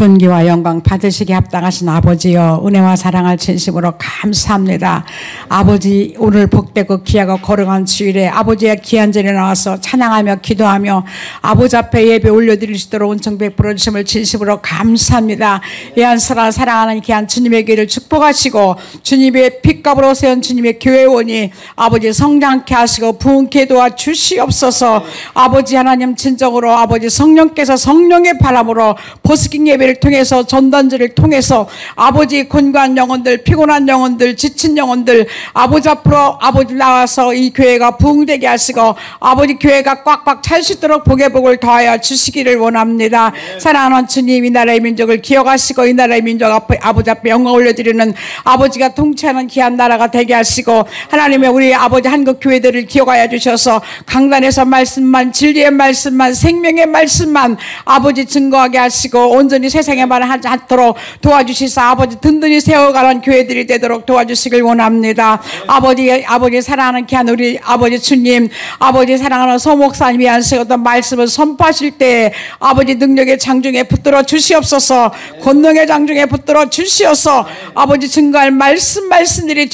존귀와 영광 받으시기 합당하신 아버지여, 은혜와 사랑을 진심으로 감사합니다. 아버지, 오늘 복되고 귀하고 거룩한 주일에 아버지의 귀한 자리에 나와서 찬양하며 기도하며 아버지 앞에 예배 올려드릴 수 있도록 은총 베풀어 주심을 진심으로 감사합니다. 예한스라 사랑하는 귀한 주님의 길을 축복하시고 주님의 핏값으로 세운 주님의 교회원이 아버지 성장케 하시고 부흥케 도와 주시옵소서. 아버지 하나님, 진정으로 아버지 성령께서 성령의 바람으로 버스킹 예배를 통해서 전단지를 통해서 아버지 곤고한 영혼들, 피곤한 영혼들, 지친 영혼들 아버지 앞으로 아버지 나와서 이 교회가 부흥되게 하시고 아버지 교회가 꽉꽉 찰 수 있도록 복의 복을 더하여 주시기를 원합니다. 사랑하는 주님, 이 나라의 민족을 기억하시고 이 나라의 민족 앞에 아버지 앞에 영광 올려드리는 아버지가 통치하는 귀한 나라가 되게 하시고 하나님의 우리 아버지 한국 교회들을 기억하여 주셔서 강단에서 말씀만, 진리의 말씀만, 생명의 말씀만 아버지 증거하게 하시고 온전히 세상에 말하지 않도록 도와주시사 아버지 든든히 세워가는 교회들이 되도록 도와주시길 원합니다. 아버지 사랑하는 귀한 우리 아버지 주님, 아버지 사랑하는 소목사님이 하시던 말씀을 선포하실 때 아버지 능력의 장중에 붙들어 주시옵소서. 권능의 장중에 붙들어 주시옵소서. 아버지 증거할 말씀들이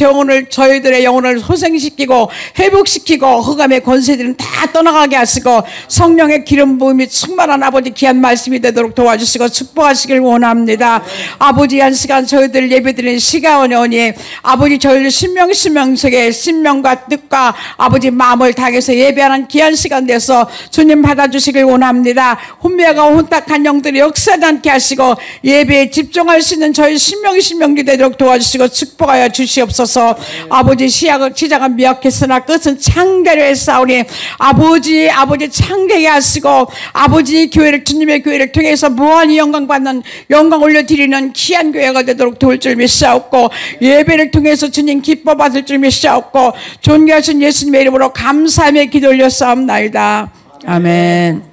저희들의 영혼을 소생시키고 회복시키고 흑암의 권세들은 다 떠나가게 하시고 성령의 기름 부음이 충만한 아버지 귀한 말씀이 되도록 도와주시고 축복하시길 원합니다. 아버지, 한 시간 저희들 예배드리는 시간원이 아버지 저희들 신명 속에 신명과 뜻과 아버지 마음을 다해서 예배하는 귀한 시간 돼서 주님 받아주시길 원합니다. 혼미하고 혼탁한 영들이 역사하지 않게 하시고 예배에 집중할 수 있는 저희 신명이 되도록 도와주시고 축복하여 주시옵소서. 아버지, 시작은 미약했으나 끝은 창대로 했사오니 아버지 창대하게 하시고 아버지 교회를, 주님의 교회를 통해서 무한히 영광 받는, 영광 올려드리는 귀한 교회가 되도록 도울 줄 믿사옵고 예배를 통해서 주님 기뻐 받을 줄 믿사옵고 존귀하신 예수님의 이름으로 감사하며 기도 올렸사옵나이다. 아멘.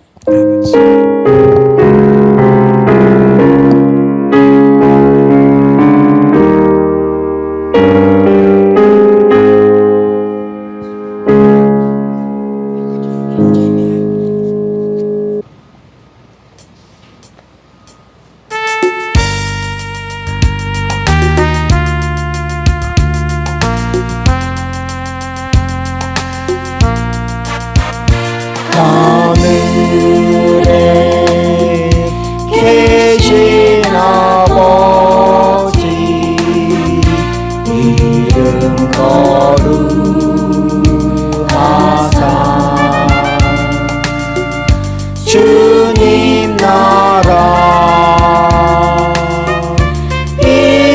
주님 나라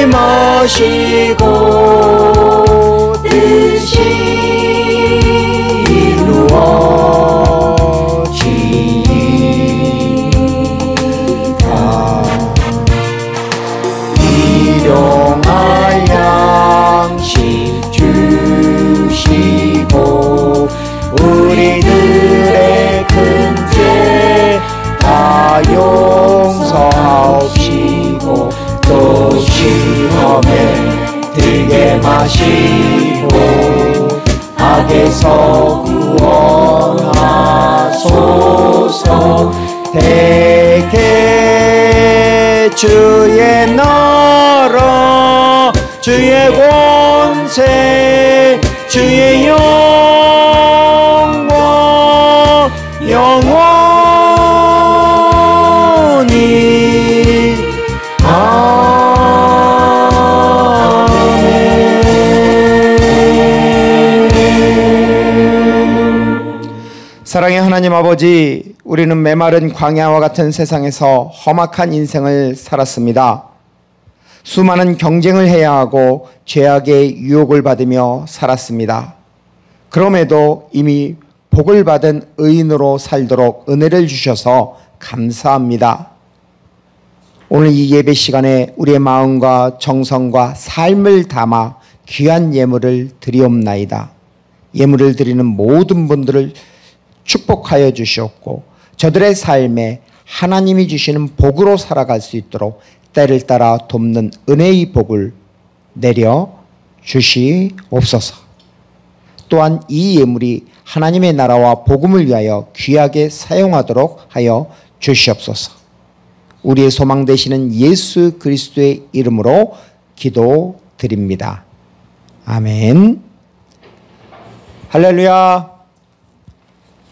임하시고 뜻이 이루어지이다. 일용할 양식 주시고 우리들의 큰 죄 다 용서하옵시고 또 시험에 들게 마시고 악에서 구원하소서. 대개 주의 나라 주의 권세 주의 영광 영원히 사랑의 하나님 아버지, 우리는 메마른 광야와 같은 세상에서 험악한 인생을 살았습니다. 수많은 경쟁을 해야 하고 죄악의 유혹을 받으며 살았습니다. 그럼에도 이미 복을 받은 의인으로 살도록 은혜를 주셔서 감사합니다. 오늘 이 예배 시간에 우리의 마음과 정성과 삶을 담아 귀한 예물을 드리옵나이다. 예물을 드리는 모든 분들을 축복하여 주시옵고 저들의 삶에 하나님이 주시는 복으로 살아갈 수 있도록 때를 따라 돕는 은혜의 복을 내려 주시옵소서. 또한 이 예물이 하나님의 나라와 복음을 위하여 귀하게 사용하도록 하여 주시옵소서. 우리의 소망 되시는 예수 그리스도의 이름으로 기도드립니다. 아멘. 할렐루야.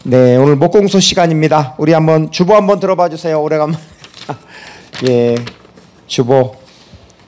네, 오늘 목공소 시간입니다. 우리 한번 주보 한번 들어봐 주세요. 오래간만에. 예, 주보.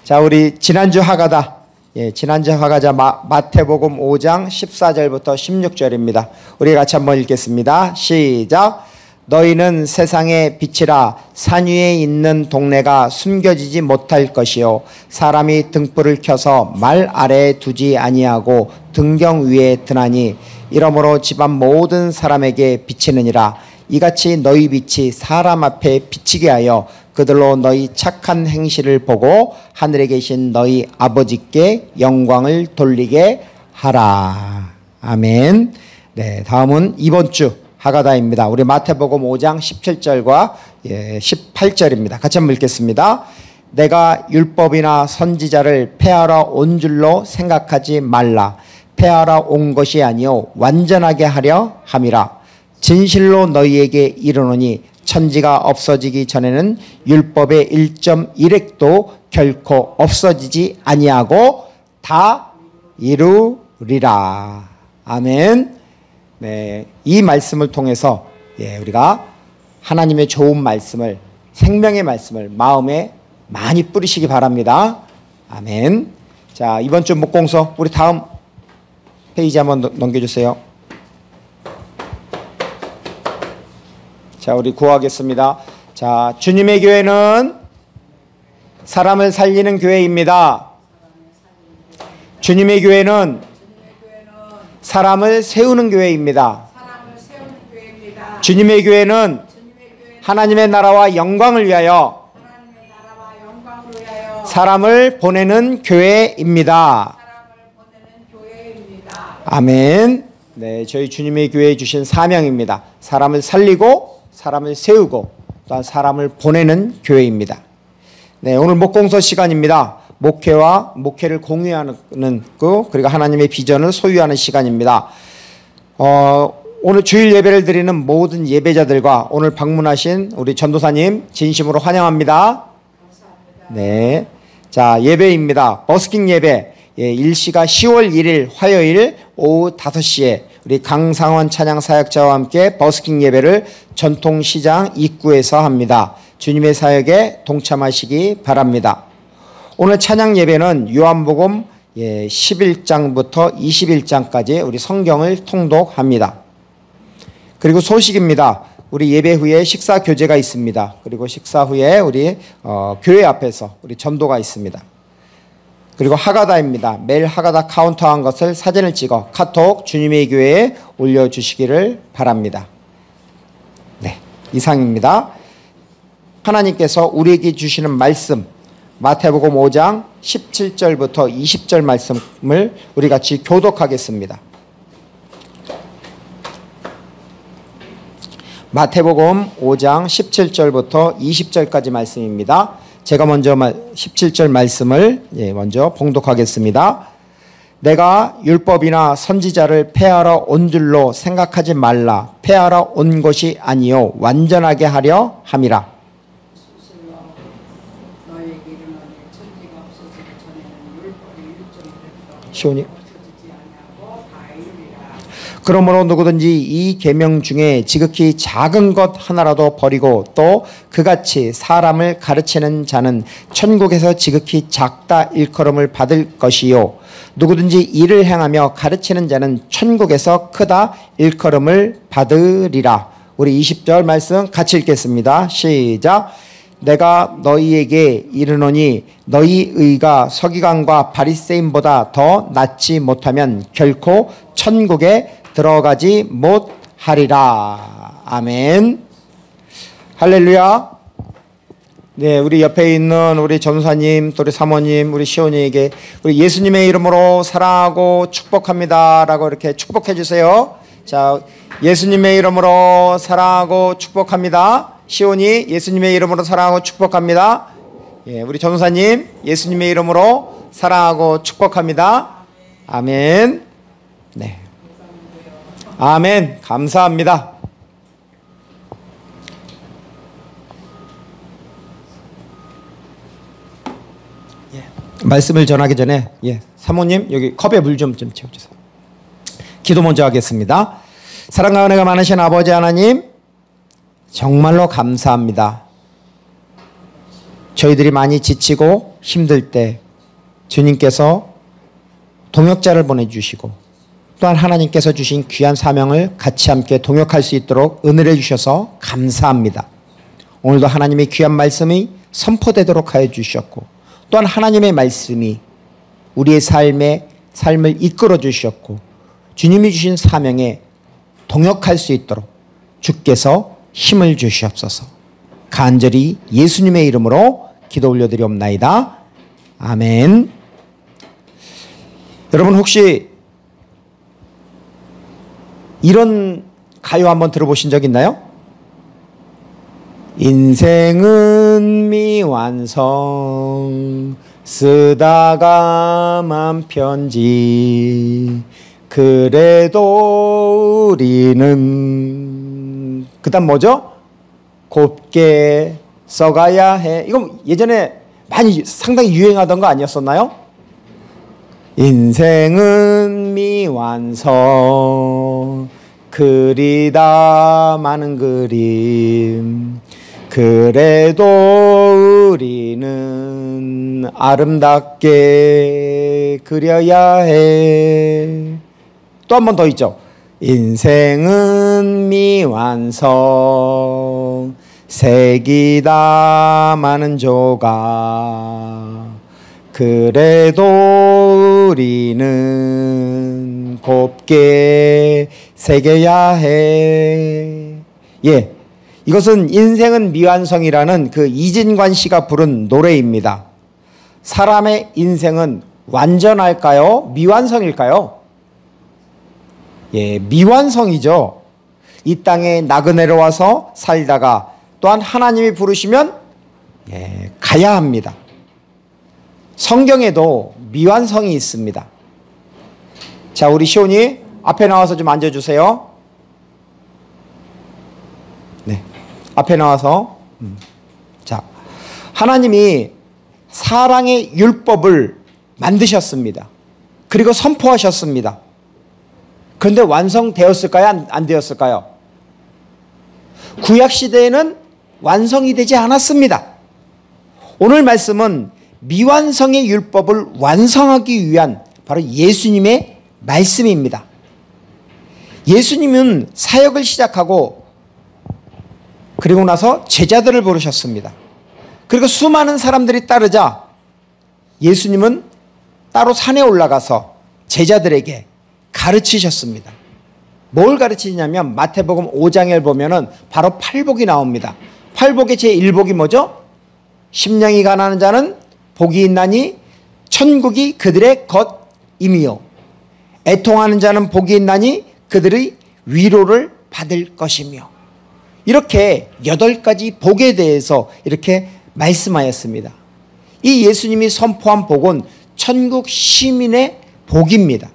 자, 우리 지난주 하가다. 예, 지난주 하가자 마태복음 5장 14절부터 16절입니다. 우리 같이 한번 읽겠습니다. 시작. 너희는 세상의 빛이라. 산 위에 있는 동네가 숨겨지지 못할 것이요 사람이 등불을 켜서 말 아래에 두지 아니하고 등경 위에 드나니 이러므로 집안 모든 사람에게 비치느니라. 이같이 너희 빛이 사람 앞에 비치게 하여 그들로 너희 착한 행실을 보고 하늘에 계신 너희 아버지께 영광을 돌리게 하라. 아멘. 네, 다음은 이번 주 하가다입니다. 우리 마태복음 5장 17절과 18절입니다. 같이 한번 읽겠습니다. 내가 율법이나 선지자를 폐하러 온 줄로 생각하지 말라. 폐하러 온 것이 아니요 완전하게 하려 함이라. 진실로 너희에게 이르노니 천지가 없어지기 전에는 율법의 1.1획도 결코 없어지지 아니하고 다 이루리라. 아멘. 네, 이 말씀을 통해서 우리가 하나님의 좋은 말씀을, 생명의 말씀을 마음에 많이 뿌리시기 바랍니다. 아멘. 자, 이번 주 목공서 우리 다음 페이지 한번 넘겨주세요. 자, 우리 구하겠습니다. 자, 주님의 교회는 사람을 살리는 교회입니다. 주님의 교회는 사람을 세우는 교회입니다. 주님의 교회는 하나님의 나라와 영광을 위하여 사람을 보내는 교회입니다. 아멘. 네, 저희 주님의 교회에 주신 사명입니다. 사람을 살리고 사람을 세우고 또한 사람을 보내는 교회입니다. 네, 오늘 목공서 시간입니다. 목회와 목회를 공유하는 그리고 하나님의 비전을 소유하는 시간입니다. 오늘 주일 예배를 드리는 모든 예배자들과 오늘 방문하신 우리 전도사님 진심으로 환영합니다. 네, 자, 예배입니다. 버스킹 예배. 일시가 10월 1일 화요일 오후 5시에 우리 강상원 찬양 사역자와 함께 버스킹 예배를 전통시장 입구에서 합니다. 주님의 사역에 동참하시기 바랍니다. 오늘 찬양 예배는 요한복음 11장부터 21장까지 우리 성경을 통독합니다. 그리고 소식입니다. 우리 예배 후에 식사 교제가 있습니다. 그리고 식사 후에 우리 교회 앞에서 우리 전도가 있습니다. 그리고 하가다입니다. 매일 하가다 카운터한 것을 사진을 찍어 카톡 주님의 교회에 올려주시기를 바랍니다. 네, 이상입니다. 하나님께서 우리에게 주시는 말씀 마태복음 5장 17절부터 20절 말씀을 우리 같이 교독하겠습니다. 마태복음 5장 17절부터 20절까지 말씀입니다. 제가 먼저 17절 말씀을 먼저 봉독하겠습니다. 내가 율법이나 선지자를 폐하러 온 줄로 생각하지 말라. 폐하러 온 것이 아니요 완전하게 하려 함이라. 시온이 그러므로 누구든지 이 계명 중에 지극히 작은 것 하나라도 버리고 또 그같이 사람을 가르치는 자는 천국에서 지극히 작다 일컬음을 받을 것이요 누구든지 이를 행하며 가르치는 자는 천국에서 크다 일컬음을 받으리라. 우리 20절 말씀 같이 읽겠습니다. 시작. 내가 너희에게 이르노니 너희 의가 서기관과 바리새인보다 더 낫지 못하면 결코 천국에 들어가지 못하리라. 아멘. 할렐루야. 네, 우리 옆에 있는 우리 전사님, 또 우리 사모님, 우리 시온이에게 우리 예수님의 이름으로 사랑하고 축복합니다라고 이렇게 축복해 주세요. 자, 예수님의 이름으로 사랑하고 축복합니다. 시온이 예수님의 이름으로 사랑하고 축복합니다. 예, 우리 전사님 예수님의 이름으로 사랑하고 축복합니다. 아멘. 네. 아멘. 감사합니다. 말씀을 전하기 전에 사모님 여기 컵에 물 좀 채워주세요. 기도 먼저 하겠습니다. 사랑과 은혜가 많으신 아버지 하나님, 정말로 감사합니다. 저희들이 많이 지치고 힘들 때 주님께서 동역자를 보내주시고 또한 하나님께서 주신 귀한 사명을 같이 함께 동역할 수 있도록 은혜를 주셔서 감사합니다. 오늘도 하나님의 귀한 말씀이 선포되도록 하여 주셨고 또한 하나님의 말씀이 우리의 삶을 이끌어 주셨고 주님이 주신 사명에 동역할 수 있도록 주께서 힘을 주시옵소서. 간절히 예수님의 이름으로 기도 올려드리옵나이다. 아멘. 여러분 혹시 이런 가요 한번 들어보신 적 있나요? 인생은 미완성 쓰다가만 편지 그래도 우리는 그다음 뭐죠? 곱게 써가야 해. 이거 예전에 많이 상당히 유행하던 거 아니었었나요? 인생은 미완성 그리다 많은 그림 그래도 우리는 아름답게 그려야 해. 또 한 번 더 있죠. 인생은 미완성 색이다 많은 조각 그래도 우리는 곱게 새겨야 해. 이것은 인생은 미완성이라는 그 이진관 씨가 부른 노래입니다. 사람의 인생은 완전할까요? 미완성일까요? 미완성이죠. 이 땅에 나그네로 와서 살다가 또한 하나님이 부르시면 가야 합니다. 성경에도 미완성이 있습니다. 자, 우리 시온이 앞에 나와서 좀 앉아주세요. 앞에 나와서 자, 하나님이 사랑의 율법을 만드셨습니다. 그리고 선포하셨습니다. 그런데 완성되었을까요? 안 되었을까요? 구약시대에는 완성이 되지 않았습니다. 오늘 말씀은 미완성의 율법을 완성하기 위한 바로 예수님의 말씀입니다. 예수님은 사역을 시작하고 그리고 나서 제자들을 부르셨습니다. 그리고 수많은 사람들이 따르자 예수님은 따로 산에 올라가서 제자들에게 가르치셨습니다. 뭘 가르치냐면 마태복음 5장을 보면은 바로 팔복이 나옵니다. 팔복의 제1복이 뭐죠? 심령이 가난한 자는 복이 있나니 천국이 그들의 것임이요 애통하는 자는 복이 있나니 그들의 위로를 받을 것이며 이렇게 8가지 복에 대해서 이렇게 말씀하였습니다. 이 예수님이 선포한 복은 천국 시민의 복입니다.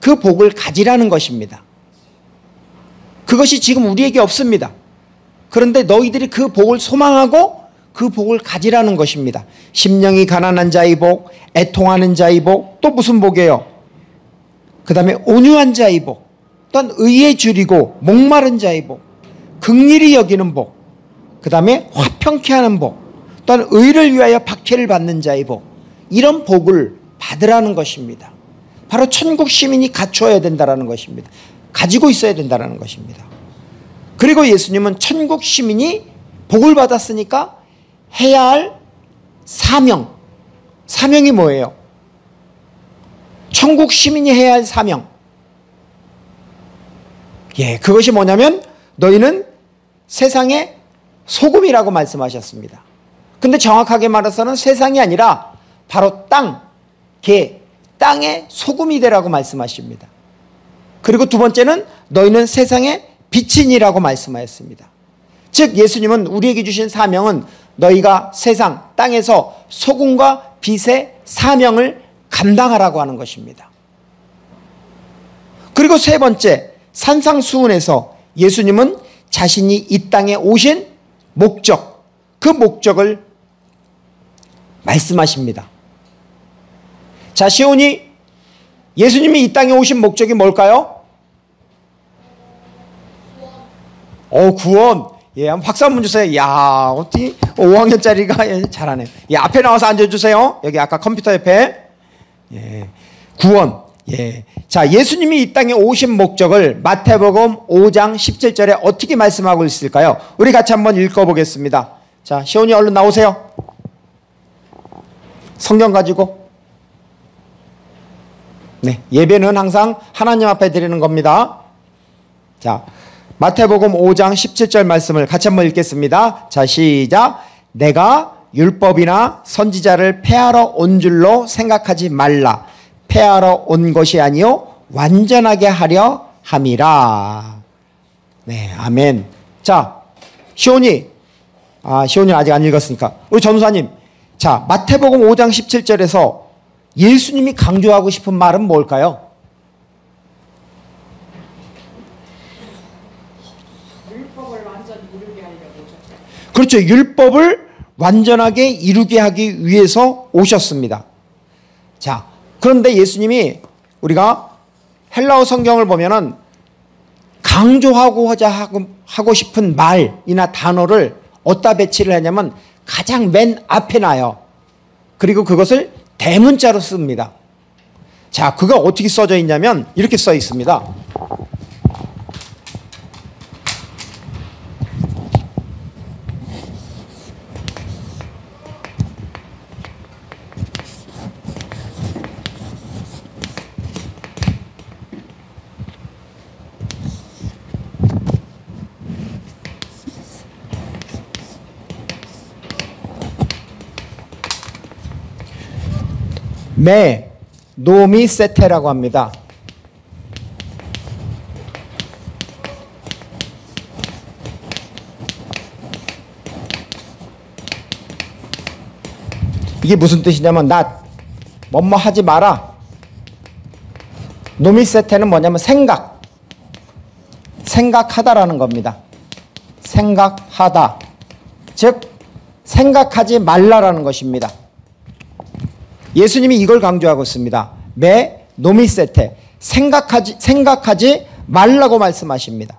그 복을 가지라는 것입니다. 그것이 지금 우리에게 없습니다. 그런데 너희들이 그 복을 소망하고 그 복을 가지라는 것입니다. 심령이 가난한 자의 복, 애통하는 자의 복, 또 무슨 복이에요? 그 다음에 온유한 자의 복, 또한 의에 줄이고 목마른 자의 복, 긍휼히 여기는 복, 그 다음에 화평케 하는 복, 또한 의를 위하여 박해를 받는 자의 복, 이런 복을 받으라는 것입니다. 바로 천국 시민이 갖춰야 된다는 것입니다. 가지고 있어야 된다는 것입니다. 그리고 예수님은 천국 시민이 복을 받았으니까 해야 할 사명이 뭐예요? 천국 시민이 해야 할 사명. 그것이 뭐냐면 너희는 세상의 소금이라고 말씀하셨습니다. 근데 정확하게 말해서는 세상이 아니라 바로 땅의 소금이 되라고 말씀하십니다. 그리고 두 번째는 너희는 세상의 빛이니라고 말씀하였습니다. 즉 예수님은 우리에게 주신 사명은 너희가 세상 땅에서 소금과 빛의 사명을 감당하라고 하는 것입니다. 그리고 세 번째, 산상수훈에서 예수님은 자신이 이 땅에 오신 목적, 그 목적을 말씀하십니다. 자, 시온이 예수님이 이 땅에 오신 목적이 뭘까요? 구원. 예, 한번 박수 한번 주세요. 야, 어떻게 5학년짜리가 예, 잘하네요. 예, 앞에 나와서 앉아주세요. 여기 아까 컴퓨터 옆에. 예, 구원. 예. 자, 예수님이 이 땅에 오신 목적을 마태복음 5장 17절에 어떻게 말씀하고 있을까요? 우리 같이 한번 읽어보겠습니다. 자, 시온이 얼른 나오세요. 성경 가지고. 네, 예배는 항상 하나님 앞에 드리는 겁니다. 자, 마태복음 5장 17절 말씀을 같이 한번 읽겠습니다. 자, 시작. 내가 율법이나 선지자를 폐하러 온 줄로 생각하지 말라. 폐하러 온 것이 아니요 완전하게 하려 함이라. 네, 아멘. 자, 시온이 아직 안 읽었으니까 우리 전사님, 자, 마태복음 5장 17절에서 예수님이 강조하고 싶은 말은 뭘까요? 율법을 완전히 이루게 하려고 오셨죠. 그렇죠. 율법을 완전하게 이루게 하기 위해서 오셨습니다. 자, 그런데 예수님이 우리가 헬라어 성경을 보면은 강조하고자 하고 싶은 말이나 단어를 어디다 배치를 하냐면 가장 맨 앞에 놔요. 그리고 그것을 대문자로 씁니다. 자, 그거 어떻게 써져 있냐면 이렇게 써 있습니다. 메 노미세테라고 합니다. 이게 무슨 뜻이냐면 뭐뭐 하지 마라. 노미세테는 뭐냐면 생각하다라는 겁니다. 생각하다. 즉 생각하지 말라라는 것입니다. 예수님이 이걸 강조하고 있습니다. 메 노미세테, 생각하지 말라고 말씀하십니다.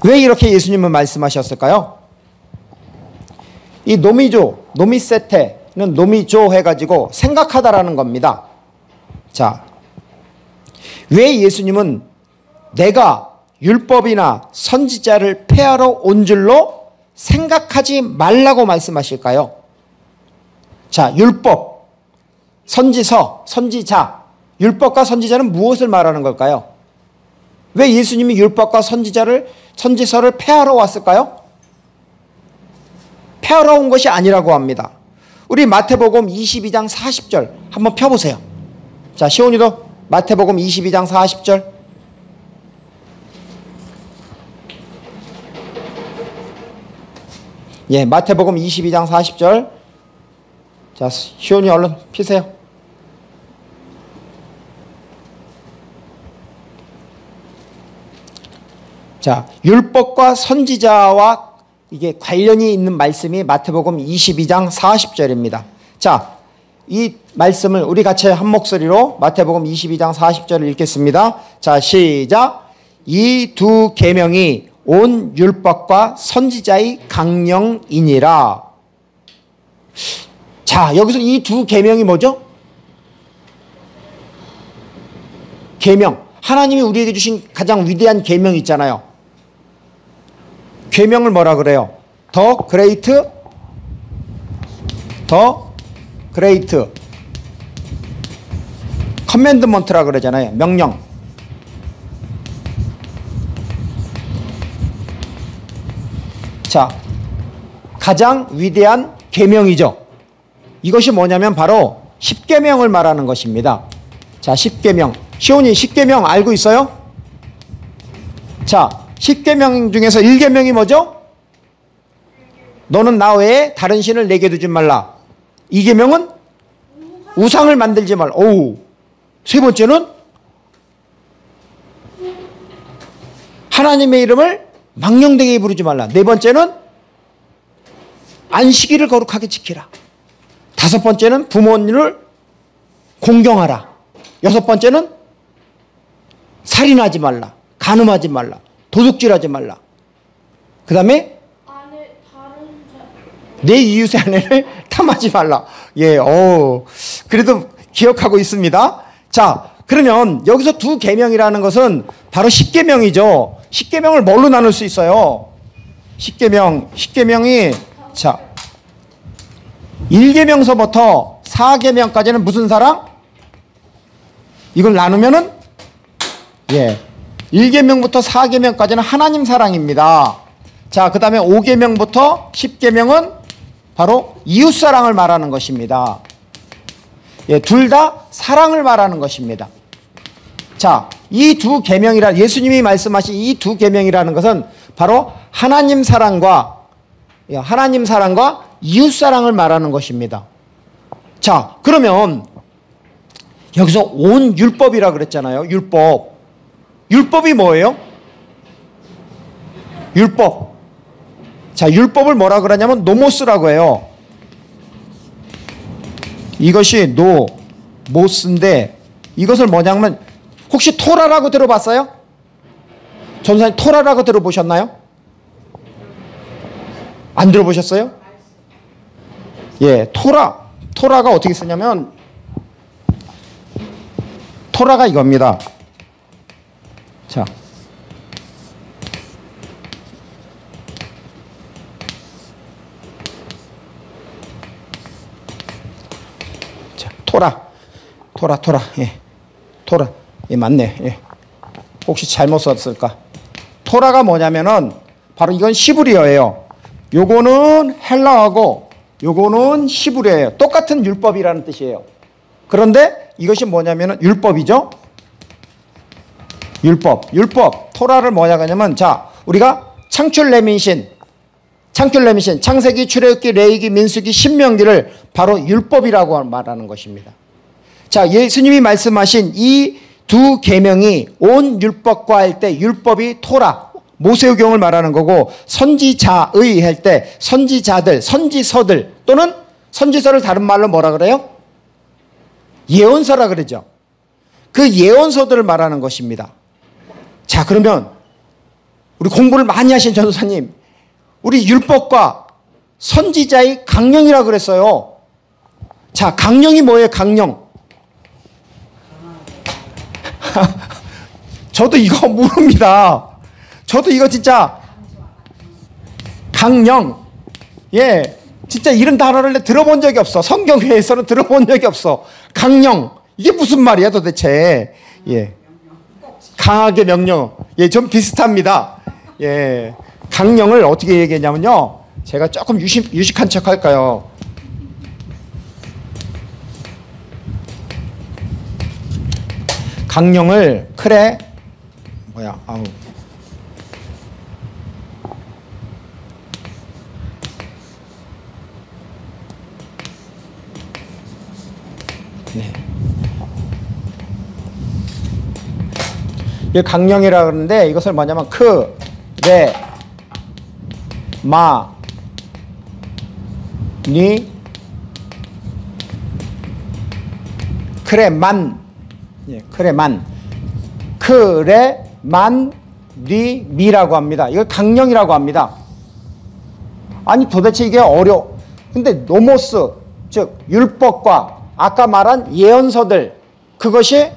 왜 이렇게 예수님은 말씀하셨을까요? 이 노미세테는 노미조 해가지고 생각하다라는 겁니다. 자, 왜 예수님은 내가 율법이나 선지자를 폐하러 온 줄로 생각하지 말라고 말씀하실까요? 자, 율법, 선지서, 선지자, 율법과 선지자는 무엇을 말하는 걸까요? 왜 예수님이 율법과 선지서를 폐하러 왔을까요? 폐하러 온 것이 아니라고 합니다. 우리 마태복음 22장 40절 한번 펴보세요. 자, 시온이도 마태복음 22장 40절. 예, 마태복음 22장 40절. 자, 시온이 얼른 피세요. 자, 율법과 선지자와 이게 관련이 있는 말씀이 마태복음 22장 40절입니다. 자, 이 말씀을 우리 같이 한 목소리로 마태복음 22장 40절을 읽겠습니다. 자, 시작. 이 두 계명이 온 율법과 선지자의 강령이니라. 자, 여기서 이 두 계명이 뭐죠? 계명. 하나님이 우리에게 주신 가장 위대한 계명이 있잖아요. 계명을 뭐라 그래요? 더 그레이트 커맨드먼트라 그러잖아요. 명령. 자, 가장 위대한 계명이죠. 이것이 뭐냐면 바로 십계명을 말하는 것입니다. 자, 십계명. 시온이 십계명 알고 있어요? 자, 십계명 중에서 1계명이 뭐죠? 너는 나 외에 다른 신을 내게 두지 말라. 2계명은 우상을 만들지 말라. 오우. 세 번째는 하나님의 이름을 망령되게 부르지 말라. 네 번째는 안식일을 거룩하게 지키라. 다섯 번째는 부모님을 공경하라. 6번째는 살인하지 말라. 간음하지 말라. 도둑질하지 말라. 그 다음에 내 이웃의 아내를 탐하지 말라. 예, 그래도 기억하고 있습니다. 자, 그러면 여기서 두 계명이라는 것은 바로 십계명이죠. 십계명을 뭘로 나눌 수 있어요? 십계명이 자, 1계명서부터 4계명까지는 무슨 사랑? 이걸 나누면은 1계명부터 4계명까지는 하나님 사랑입니다. 자, 그 다음에 5계명부터 10계명은 바로 이웃 사랑을 말하는 것입니다. 둘 다 사랑을 말하는 것입니다. 자, 이 두 계명이라 예수님이 말씀하신 이 두 계명이라는 것은 바로 하나님 사랑과 이웃 사랑을 말하는 것입니다. 자, 그러면 여기서 온 율법이라 그랬잖아요. 율법이 뭐예요? 율법. 자, 율법을 뭐라 그러냐면 노모스라고 해요. 이것이 노모스인데 이것을 뭐냐면 혹시 토라라고 들어봤어요? 전사님 토라라고 들어보셨나요? 안 들어보셨어요? 예, 토라가 어떻게 쓰냐면 토라가 이겁니다. 자, 토라. 예. 토라. 예, 맞네. 예. 혹시 잘못 썼을까? 토라가 뭐냐면은 바로 이건 히브리어예요. 요거는 헬라어고 요거는 히브리어예요. 똑같은 율법이라는 뜻이에요. 그런데 이것이 뭐냐면은 율법이죠. 율법. 토라를 뭐냐 하냐면 자, 우리가 창세기, 출애굽기, 레위기, 민수기, 신명기를 바로 율법이라고 말하는 것입니다. 자, 예수님이 말씀하신 이 두 계명이 온 율법과 할 때 율법이 토라, 모세오경을 말하는 거고 선지자의 할 때 선지자들, 선지서들 또는 선지서를 다른 말로 뭐라 그래요? 예언서라 그러죠. 그 예언서들을 말하는 것입니다. 자, 그러면 우리 공부를 많이 하신 전도사님, 우리 율법과 선지자의 강령이라고 그랬어요. 자, 강령이 뭐예요? 강령. 저도 이거 모릅니다. 저도 이거 진짜 강령. 예, 진짜 이런 단어를 들어본 적이 없어. 성경회에서는 들어본 적이 없어. 강령. 이게 무슨 말이야 도대체. 예, 강하게 명령. 예, 좀 비슷합니다. 예, 강령을 어떻게 얘기했냐면요. 제가 조금 유식한 척 할까요? 강령을 네. 이 강령이라 그러는데 이것을 뭐냐면 미라고 합니다. 이걸 강령이라고 합니다. 아니 도대체 이게 근데 노모스, 즉 율법과 아까 말한 예언서들, 그것이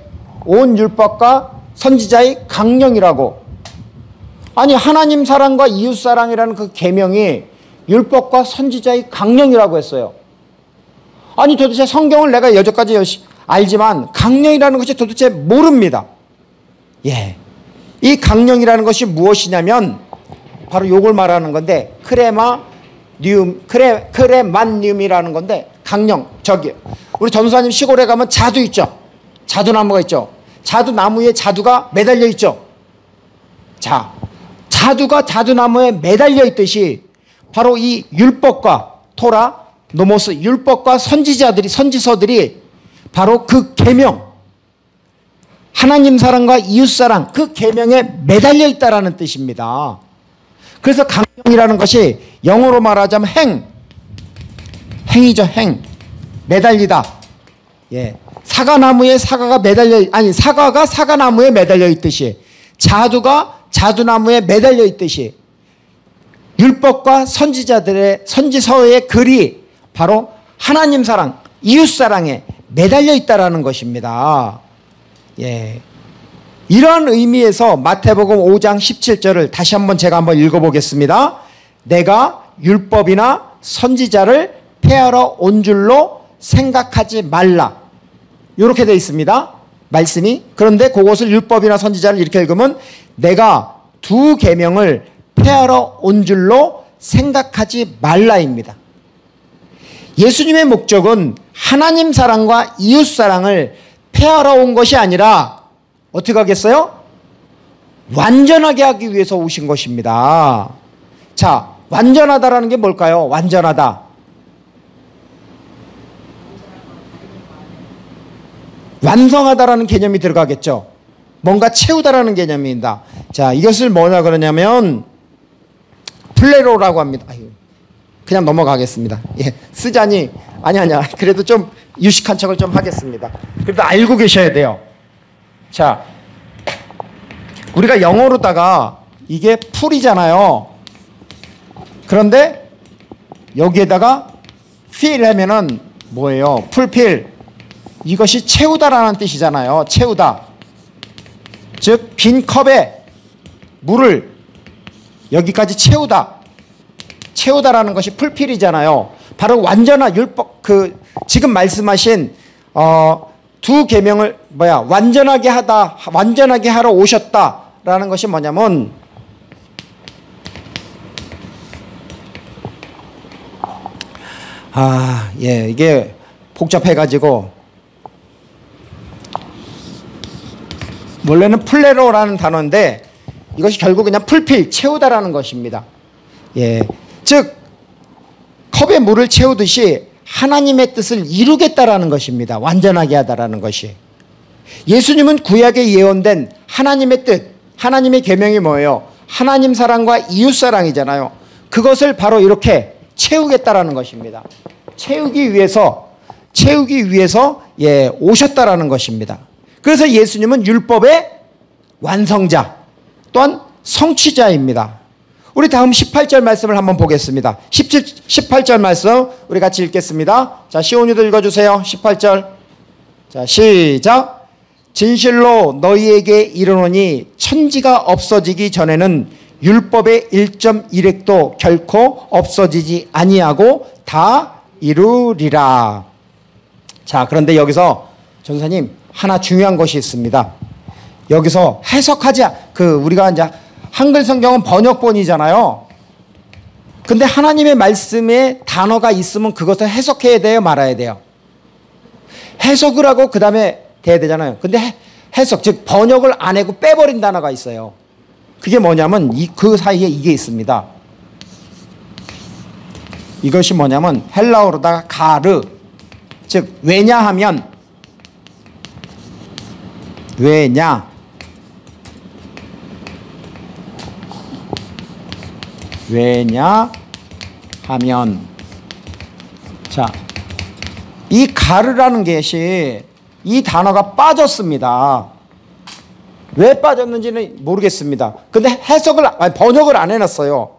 온 율법과 선지자의 강령이라고. 아니 하나님 사랑과 이웃 사랑이라는 그 계명이 율법과 선지자의 강령이라고 했어요. 아니 도대체 성경을 내가 여기까지 알지만 강령이라는 것이 도대체 모릅니다. 예, 이 강령이라는 것이 무엇이냐면 바로 요걸 말하는 건데 크레만nium이라는 건데 강령. 저기 우리 전도사님 시골에 가면 자두 있죠. 자두나무가 있죠. 자두나무에 자두가 매달려 있죠. 자, 자두가 자두나무에 매달려 있듯이 바로 이 율법과 토라, 노모스, 율법과 선지서들이 바로 그 계명, 하나님 사랑과 이웃 사랑, 그 계명에 매달려 있다라는 뜻입니다. 그래서 강령이라는 것이 영어로 말하자면 행이죠. 행. 매달리다. 예. 사과나무에 사과가 사과나무에 매달려 있듯이, 자두가 자두나무에 매달려 있듯이 율법과 선지서의 글이 바로 하나님 사랑, 이웃 사랑에 매달려 있다라는 것입니다. 예. 이런 의미에서 마태복음 5장 17절을 다시 한번 제가 한번 읽어보겠습니다. 내가 율법이나 선지자를 폐하러 온 줄로 생각하지 말라. 이렇게 되어 있습니다. 말씀이. 그런데 그것을 율법이나 선지자를 이렇게 읽으면 내가 두 계명을 폐하러 온 줄로 생각하지 말라입니다. 예수님의 목적은 하나님 사랑과 이웃 사랑을 폐하러 온 것이 아니라 어떻게 하겠어요? 완전하게 하기 위해서 오신 것입니다. 자, 완전하다라는 게 뭘까요? 완전하다. 완성하다라는 개념이 들어가겠죠. 뭔가 채우다라는 개념입니다. 자, 이것을 뭐냐 그러냐면 플레로라고 합니다. 그냥 넘어가겠습니다. 예, 쓰자니 아니야. 그래도 좀 유식한 척을 좀 하겠습니다. 그래도 알고 계셔야 돼요. 자, 우리가 영어로다가 이게 풀이잖아요. 그런데 여기에다가 fill 하면은 뭐예요? 풀필. 이것이 채우다라는 뜻이잖아요. 채우다. 즉 빈 컵에 물을 여기까지 채우다라는 것이 풀필이잖아요. 바로 완전한 율법, 지금 말씀하신 두 계명을 완전하게 하러 오셨다라는 것이 뭐냐면 이게 복잡해가지고 원래는 플레로라는 단어인데 이것이 결국 그냥 풀필, 채우다라는 것입니다. 예, 즉 컵에 물을 채우듯이 하나님의 뜻을 이루겠다라는 것입니다. 완전하게 하다라는 것이. 예수님은 구약에 예언된 하나님의 뜻, 하나님의 계명이 뭐예요? 하나님 사랑과 이웃 사랑이잖아요. 그것을 바로 이렇게 채우겠다라는 것입니다. 채우기 위해서 오셨다라는 것입니다. 그래서 예수님은 율법의 완성자 또한 성취자입니다. 우리 다음 18절 말씀을 한번 보겠습니다. 18절 말씀 우리 같이 읽겠습니다. 자, 시온이도 읽어주세요. 18절. 자, 시작. 진실로 너희에게 이르노니 천지가 없어지기 전에는 율법의 1.1획도 결코 없어지지 아니하고 다 이루리라. 자, 그런데 여기서 전사님 하나 중요한 것이 있습니다. 여기서 우리가 이제 한글 성경은 번역본이잖아요. 근데 하나님의 말씀에 단어가 있으면 그것을 해석해야 돼요, 말아야 돼요? 해석을 하고 그 다음에 돼야 되잖아요. 근데 해석, 즉 번역을 안 하고 빼버린 단어가 있어요. 그게 뭐냐면 그 사이에 이게 있습니다. 이것이 뭐냐면 헬라어로다가 가르, 즉 왜냐하면 자, 이 가르라는 것이 이 단어가 빠졌습니다. 왜 빠졌는지는 모르겠습니다. 근데 번역을 안 해놨어요.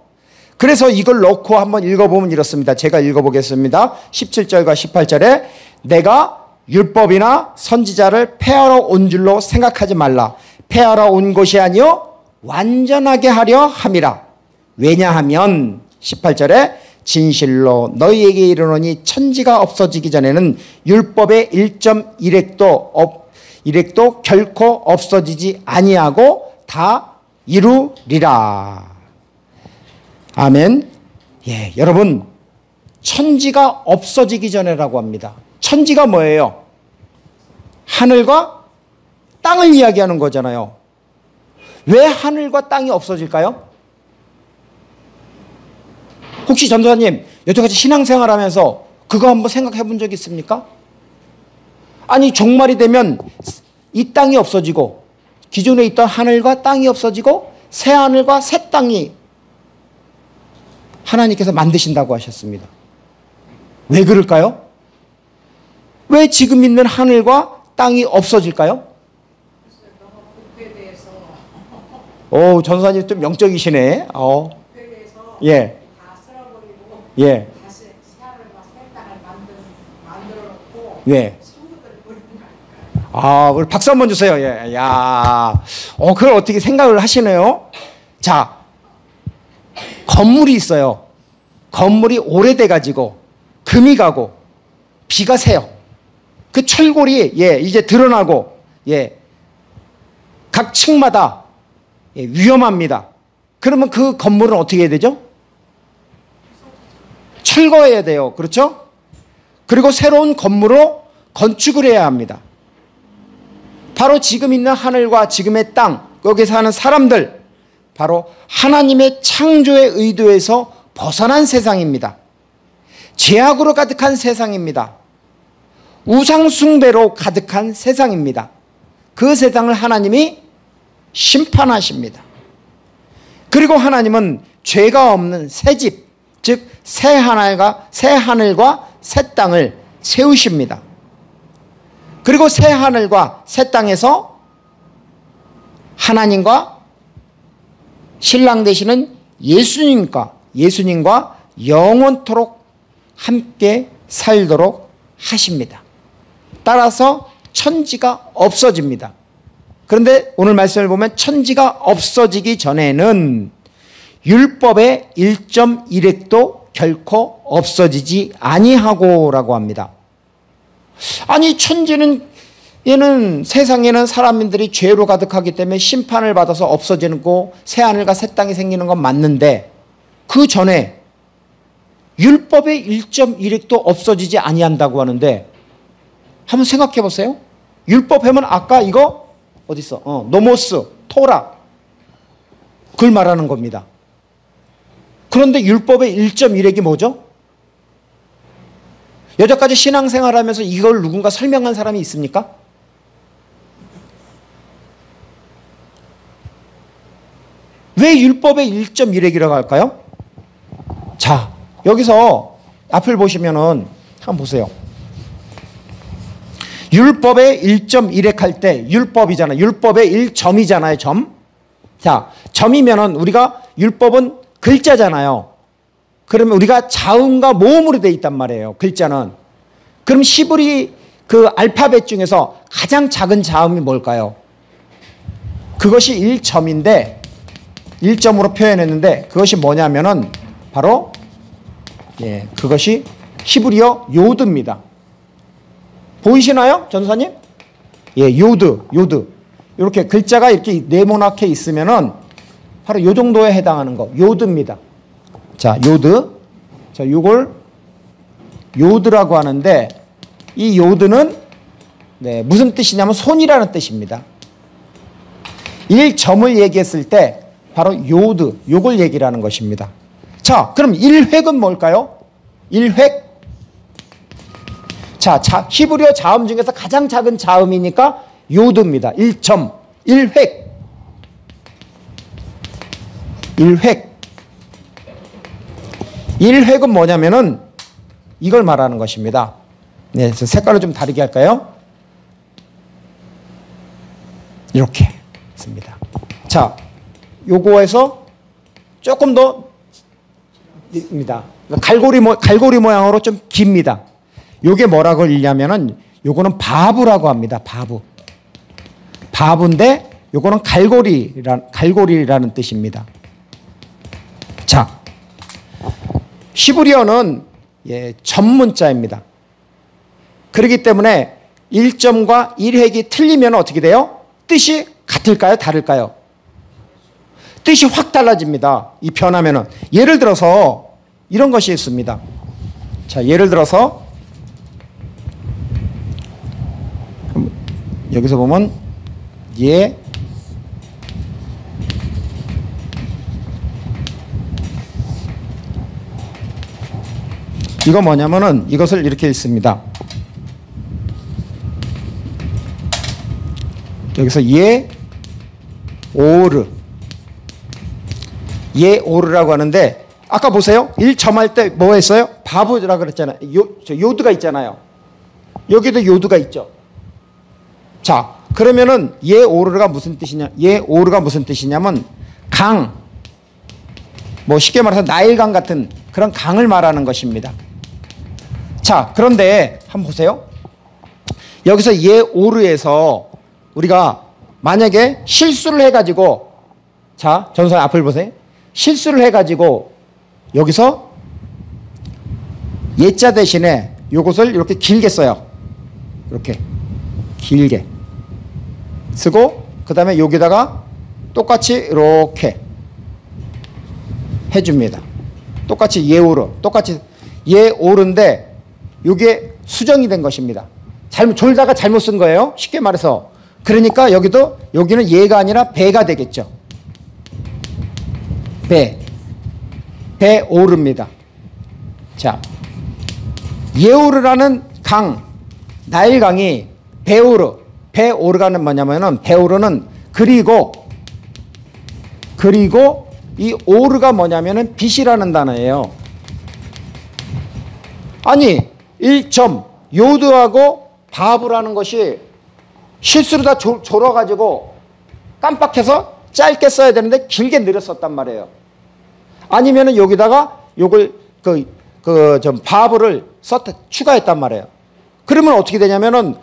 그래서 이걸 넣고 한번 읽어보면 이렇습니다. 제가 읽어보겠습니다. 17절과 18절에 내가 율법이나 선지자를 폐하러 온 줄로 생각하지 말라. 폐하러 온 것이 아니요 완전하게 하려 함이라. 왜냐하면 18절에 진실로 너희에게 이르노니 천지가 없어지기 전에는 율법의 1.1획도 결코 없어지지 아니하고 다 이루리라. 아멘. 예, 여러분 천지가 없어지기 전에라고 합니다. 천지가 뭐예요? 하늘과 땅을 이야기하는 거잖아요. 왜 하늘과 땅이 없어질까요? 혹시 전도사님 여태까지 신앙생활 하면서 그거 한번 생각해 본 적 있습니까? 아니 종말이 되면 이 땅이 없어지고 기존에 있던 하늘과 땅이 없어지고 새 하늘과 새 땅이 하나님께서 만드신다고 하셨습니다. 왜 그럴까요? 왜 지금 있는 하늘과 땅이 없어질까요? 오, 전사님 좀 영적이시네. 예. 예. 예. 아, 우리 박수 한번 주세요. 예. 야. 그걸 어떻게 생각을 하시네요? 자. 건물이 있어요. 건물이 오래돼 가지고 금이 가고 비가 새요. 그 철골이 이제 드러나고 각 층마다 위험합니다. 그러면 그 건물은 어떻게 해야 되죠? 철거해야 돼요. 그렇죠? 그리고 새로운 건물로 건축을 해야 합니다. 바로 지금 있는 하늘과 지금의 땅, 여기 사는 사람들, 바로 하나님의 창조의 의도에서 벗어난 세상입니다. 죄악으로 가득한 세상입니다. 우상숭배로 가득한 세상입니다. 그 세상을 하나님이 심판하십니다. 그리고 하나님은 죄가 없는 새 집, 즉 새 하늘과 새 땅을 세우십니다. 그리고 새 하늘과 새 땅에서 하나님과 신랑 되시는 예수님과 영원토록 함께 살도록 하십니다. 따라서 천지가 없어집니다. 그런데 오늘 말씀을 보면 천지가 없어지기 전에는 율법의 1.1획도 결코 없어지지 아니하고라고 합니다. 아니, 얘는 세상에는 사람들이 죄로 가득하기 때문에 심판을 받아서 없어지는 거, 새 하늘과 새 땅이 생기는 건 맞는데 그 전에 율법의 1.1획도 없어지지 아니한다고 하는데 한번 생각해 보세요. 율법 하면 아까 이거 어디 있어? 노모스, 토라, 그걸 말하는 겁니다. 그런데 율법의 1.1획이 뭐죠? 여태까지 신앙생활하면서 이걸 누군가 설명한 사람이 있습니까? 왜 율법의 1.1획이라고 할까요? 자, 여기서 앞을 보시면은 한번 보세요. 율법의 1.1획 할 때 율법이잖아요. 율법의 1점이잖아요. 점. 자, 점이면은 우리가 율법은 글자잖아요. 그러면 우리가 자음과 모음으로 되어 있단 말이에요. 글자는. 그럼 히브리 그 알파벳 중에서 가장 작은 자음이 뭘까요? 그것이 1점인데 1점으로 표현했는데 그것이 뭐냐면은 바로 그것이 히브리어 요드입니다. 보이시나요? 전도사님? 요드. 이렇게 글자가 이렇게 네모나게 있으면은 바로 요 정도에 해당하는 거. 요드입니다. 자, 요드. 자, 요걸 요드라고 하는데 이 요드는 무슨 뜻이냐면 손이라는 뜻입니다. 1점을 얘기했을 때 바로 요드, 요걸 얘기를 하는 것입니다. 자, 그럼 1획은 뭘까요? 1획. 자, 히브리어 자음 중에서 가장 작은 자음이니까 요드입니다. 1점, 1획. 1획. 1획은 뭐냐면은 이걸 말하는 것입니다. 네, 색깔을 좀 다르게 할까요? 이렇게 있습니다. 자, 요거에서 조금 더 입니다. 갈고리 모양으로 좀 깁니다. 요게 뭐라고 읽냐면은 요거는 바브라고 합니다. 바브인데 요거는 갈고리라는 뜻입니다. 자, 히브리어는 전문자입니다. 그렇기 때문에 1점과 1획이 틀리면 어떻게 돼요? 뜻이 같을까요? 다를까요? 뜻이 확 달라집니다. 이 변하면은. 예를 들어서 이런 것이 있습니다. 자, 예를 들어서 여기서 보면 이거 뭐냐면은 이것을 이렇게 읽습니다. 여기서 오르라고 하는데 아까 보세요. 1점 할 때 뭐 했어요? 바브라고 그랬잖아요. 요드가 있잖아요. 여기도 요드가 있죠. 자, 그러면은 예오르가 무슨 뜻이냐? 예오르가 무슨 뜻이냐면 강, 뭐 쉽게 말해서 나일강 같은 그런 강을 말하는 것입니다. 자, 그런데 한번 보세요. 여기서 예오르에서 우리가 만약에 실수를 해가지고, 자, 전선 앞을 보세요. 실수를 해가지고 여기서 예자 대신에 요것을 이렇게 길게 써요. 이렇게 길게 쓰고 그 다음에 여기다가 똑같이 이렇게 해줍니다. 똑같이 예오르, 똑같이 예오르인데 이게 수정이 된 것입니다. 졸다가 잘못 쓴 거예요. 쉽게 말해서. 그러니까 여기는 예가 아니라 배가 되겠죠. 배오르입니다. 자, 예오르라는 강, 나일강이 배오르가는 뭐냐면은 배오르는 그리고 이 오르가 뭐냐면은 빛이라는 단어예요. 아니 1점 요드하고 바브라는 것이 실수로 다 졸아가지고 깜빡해서 짧게 써야 되는데 길게 늘었었단 말이에요. 아니면은 여기다가 요걸 좀 바브를 추가했단 말이에요. 그러면 어떻게 되냐면은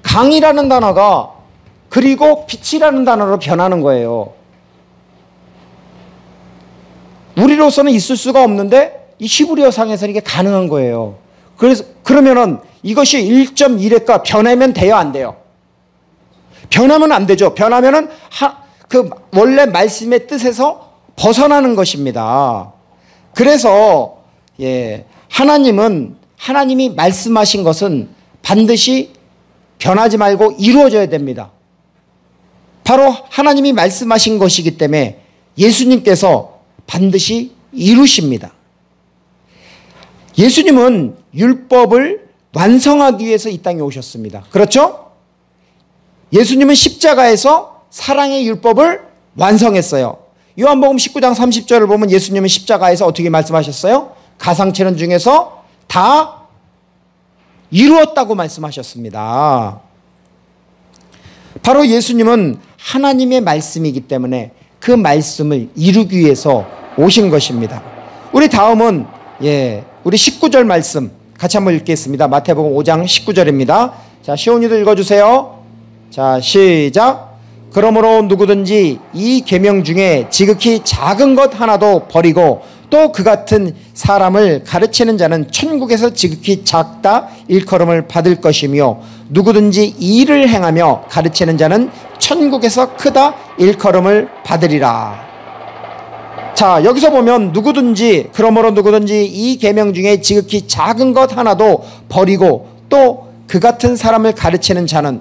강이라는 단어가 그리고 빛이라는 단어로 변하는 거예요. 우리로서는 있을 수가 없는데 이 히브리어상에서는 이게 가능한 거예요. 그러면은 이것이 1.1획과 변하면 돼요, 안 돼요? 변하면 안 되죠. 변하면은 그 원래 말씀의 뜻에서 벗어나는 것입니다. 그래서 하나님이 말씀하신 것은 반드시 변하지 말고 이루어져야 됩니다. 바로 하나님이 말씀하신 것이기 때문에 예수님께서 반드시 이루십니다. 예수님은 율법을 완성하기 위해서 이 땅에 오셨습니다. 그렇죠? 예수님은 십자가에서 사랑의 율법을 완성했어요. 요한복음 19장 30절을 보면 예수님은 십자가에서 어떻게 말씀하셨어요? 가상체론 중에서 다 이루었다고 말씀하셨습니다. 바로 예수님은 하나님의 말씀이기 때문에 그 말씀을 이루기 위해서 오신 것입니다. 우리 다음은 우리 19절 말씀 같이 한번 읽겠습니다. 마태복음 5장 19절입니다. 자, 시온이도 읽어주세요. 자, 시작. 그러므로 누구든지 이 계명 중에 지극히 작은 것 하나도 버리고 또 그 같은 사람을 가르치는 자는 천국에서 지극히 작다 일컬음을 받을 것이며 누구든지 이 일을 행하며 가르치는 자는 천국에서 크다 일컬음을 받으리라. 자, 여기서 보면 그러므로 누구든지 이 계명 중에 지극히 작은 것 하나도 버리고 또 그 같은 사람을 가르치는 자는,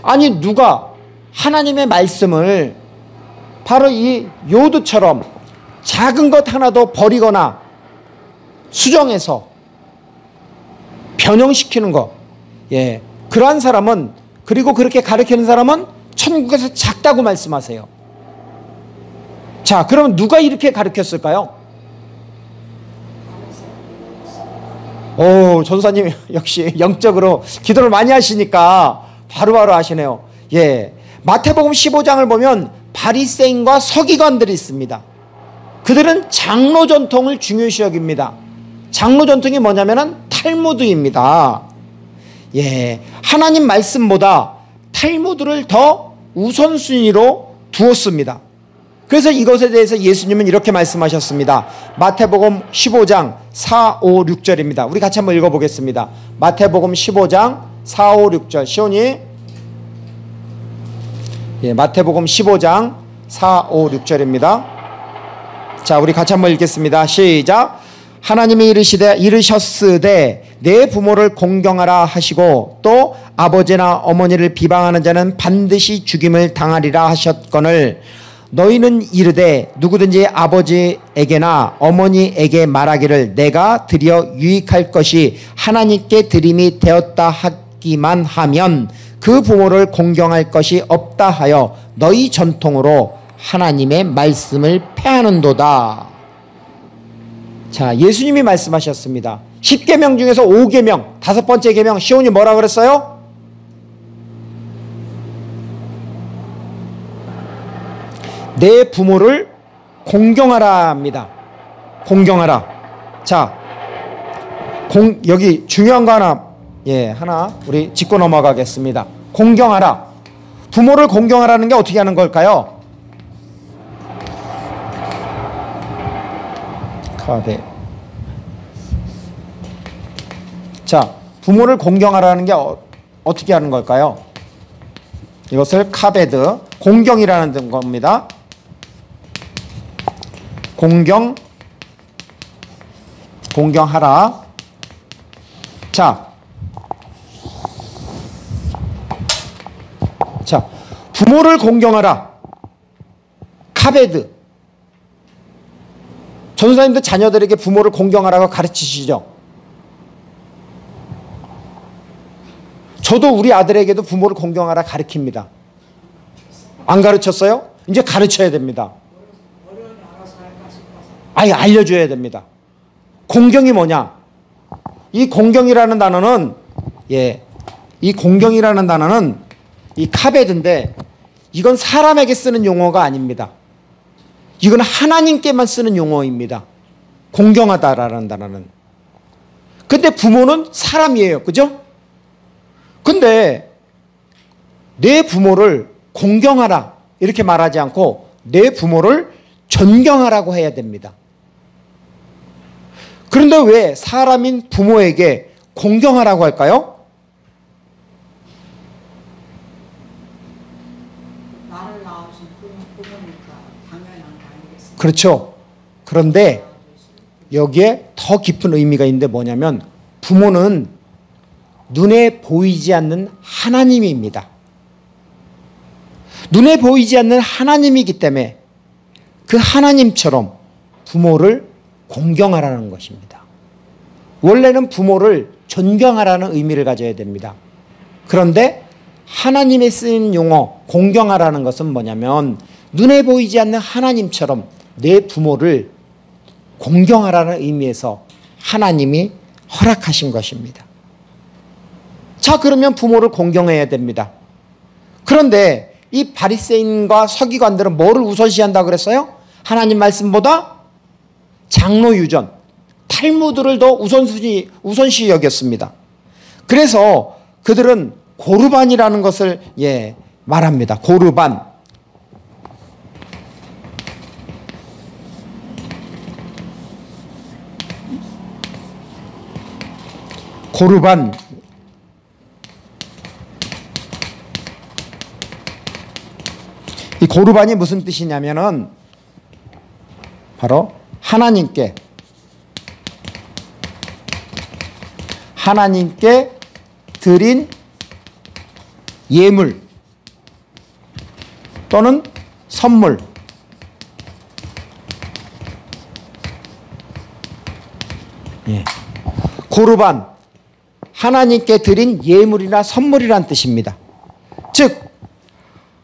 아니 누가 하나님의 말씀을 바로 이 요드처럼 작은 것 하나도 버리거나 수정해서 변형시키는 것, 그러한 사람은, 그리고 그렇게 가르치는 사람은 천국에서 작다고 말씀하세요. 자, 그럼 누가 이렇게 가르쳤을까요? 오, 전사님 역시 영적으로 기도를 많이 하시니까 바로바로 하시네요. 마태복음 15장을 보면 바리새인과 서기관들이 있습니다. 그들은 장로 전통을 중요시 여깁니다. 장로 전통이 뭐냐면은 탈무드입니다. 하나님 말씀보다 탈무드를 더 우선순위로 두었습니다. 그래서 이것에 대해서 예수님은 이렇게 말씀하셨습니다. 마태복음 15장 4, 5, 6절입니다. 우리 같이 한번 읽어보겠습니다. 마태복음 15장 4, 5, 6절. 시온이 마태복음 15장 4, 5, 6절입니다. 자, 우리 같이 한번 읽겠습니다. 시작. 하나님이 이르셨으되 내 부모를 공경하라 하시고 또 아버지나 어머니를 비방하는 자는 반드시 죽임을 당하리라 하셨거늘 너희는 이르되 누구든지 아버지에게나 어머니에게 말하기를 내가 드려 유익할 것이 하나님께 드림이 되었다 하기만 하면 그 부모를 공경할 것이 없다 하여 너희 전통으로 하나님의 말씀을 폐하는도다. 자, 예수님이 말씀하셨습니다. 10계명 중에서 5계명, 5번째 계명, 시온이 뭐라 그랬어요? 내 부모를 공경하라 합니다. 공경하라. 자, 여기 중요한 거 하나 우리 짚고 넘어가겠습니다. 공경하라. 부모를 공경하라는 게 어떻게 하는 걸까요? 카드. 자, 부모를 공경하라는 게 어떻게 하는 걸까요? 이것을 카베드, 공경이라는 겁니다. 공경하라. 자, 부모를 공경하라. 카베드. 전도사님도 자녀들에게 부모를 공경하라고 가르치시죠? 저도 우리 아들에게도 부모를 공경하라 가르칩니다. 안 가르쳤어요? 이제 가르쳐야 됩니다. 아예 알려줘야 됩니다. 공경이 뭐냐? 이 공경이라는 단어는 이 카베드인데 이건 사람에게 쓰는 용어가 아닙니다. 이건 하나님께만 쓰는 용어입니다. 공경하다라는 단어는. 근데 부모는 사람이에요. 그죠? 근데 내 부모를 공경하라 이렇게 말하지 않고 내 부모를 존경하라고 해야 됩니다. 그런데 왜 사람인 부모에게 공경하라고 할까요? 나를 낳으신 부모니까 당연한 거 아니겠습니까? 그렇죠. 그런데 여기에 더 깊은 의미가 있는데 뭐냐면 부모는 눈에 보이지 않는 하나님입니다. 눈에 보이지 않는 하나님이기 때문에 그 하나님처럼 부모를 공경하라는 것입니다. 원래는 부모를 존경하라는 의미를 가져야 됩니다. 그런데 하나님의 쓰는 용어 공경하라는 것은 뭐냐면 눈에 보이지 않는 하나님처럼 내 부모를 공경하라는 의미에서 하나님이 허락하신 것입니다. 자, 그러면 부모를 공경해야 됩니다. 그런데 이 바리새인과 서기관들은 뭐를 우선시한다고 그랬어요? 하나님 말씀보다 장로 유전, 탈무드를 더 우선시 여겼습니다. 그래서 그들은 고르반이라는 것을 말합니다. 고르반. 고르반. 이 고르반이 무슨 뜻이냐면은 바로 하나님께 드린 예물 또는 선물, 고르반, 하나님께 드린 예물이나 선물이란 뜻입니다. 즉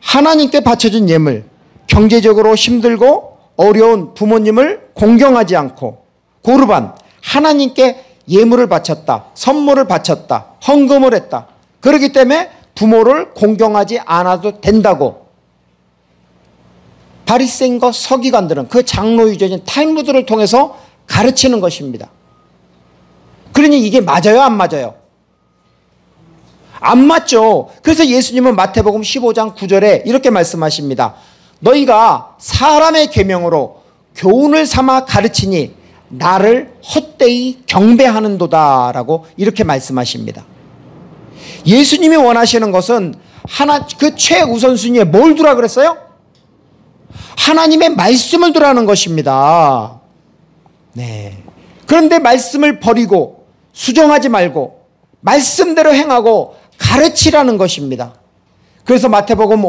하나님께 바쳐준 예물, 경제적으로 힘들고 어려운 부모님을 공경하지 않고 고르반, 하나님께 예물을 바쳤다, 선물을 바쳤다, 헌금을 했다. 그렇기 때문에 부모를 공경하지 않아도 된다고 바리새인과 서기관들은 그 장로 유전인 탈무드를 통해서 가르치는 것입니다. 그러니 이게 맞아요, 안 맞아요? 안 맞죠. 그래서 예수님은 마태복음 15장 9절에 이렇게 말씀하십니다. 너희가 사람의 계명으로 교훈을 삼아 가르치니 나를 헛되이 경배하는도다라고 이렇게 말씀하십니다. 예수님이 원하시는 것은 그 최우선순위에 뭘 두라 그랬어요? 하나님의 말씀을 두라는 것입니다. 네. 그런데 말씀을 버리고 수정하지 말고 말씀대로 행하고 가르치라는 것입니다. 그래서 마태복음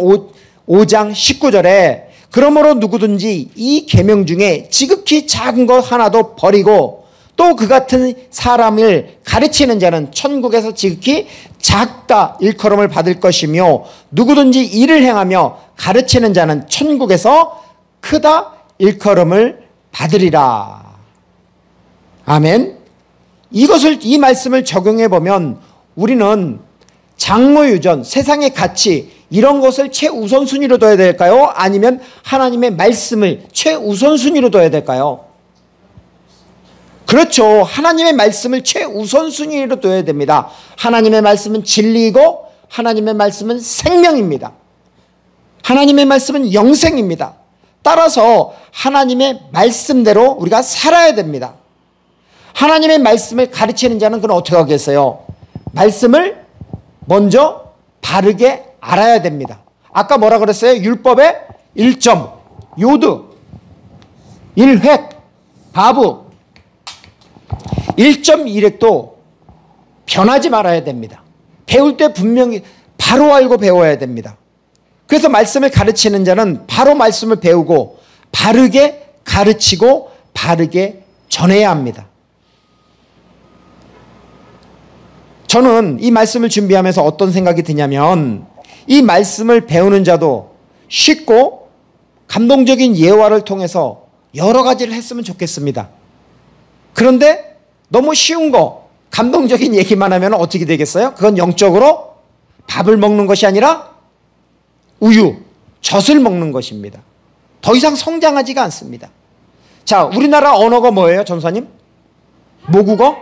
5장 19절에 그러므로 누구든지 이 계명 중에 지극히 작은 것 하나도 버리고 또 그 같은 사람을 가르치는 자는 천국에서 지극히 작다 일컬음을 받을 것이며 누구든지 이를 행하며 가르치는 자는 천국에서 크다 일컬음을 받으리라. 아멘. 이 말씀을 적용해 보면 우리는 장로 유전, 세상의 가치, 이런 것을 최우선순위로 둬야 될까요? 아니면 하나님의 말씀을 최우선순위로 둬야 될까요? 그렇죠. 하나님의 말씀을 최우선순위로 둬야 됩니다. 하나님의 말씀은 진리이고 하나님의 말씀은 생명입니다. 하나님의 말씀은 영생입니다. 따라서 하나님의 말씀대로 우리가 살아야 됩니다. 하나님의 말씀을 가르치는 자는 그럼 어떻게 하겠어요? 말씀을 먼저 바르게 알아야 됩니다. 아까 뭐라 그랬어요? 율법의 1점, 요드, 1획, 바브, 1.1획도 변하지 말아야 됩니다. 배울 때 분명히 바로 알고 배워야 됩니다. 그래서 말씀을 가르치는 자는 바로 말씀을 배우고 바르게 가르치고 바르게 전해야 합니다. 저는 이 말씀을 준비하면서 어떤 생각이 드냐면 이 말씀을 배우는 자도 쉽고 감동적인 예화를 통해서 여러 가지를 했으면 좋겠습니다. 그런데 너무 쉬운 거, 감동적인 얘기만 하면 어떻게 되겠어요? 그건 영적으로 밥을 먹는 것이 아니라 우유, 젖을 먹는 것입니다. 더 이상 성장하지가 않습니다. 자, 우리나라 언어가 뭐예요, 전사님? 모국어?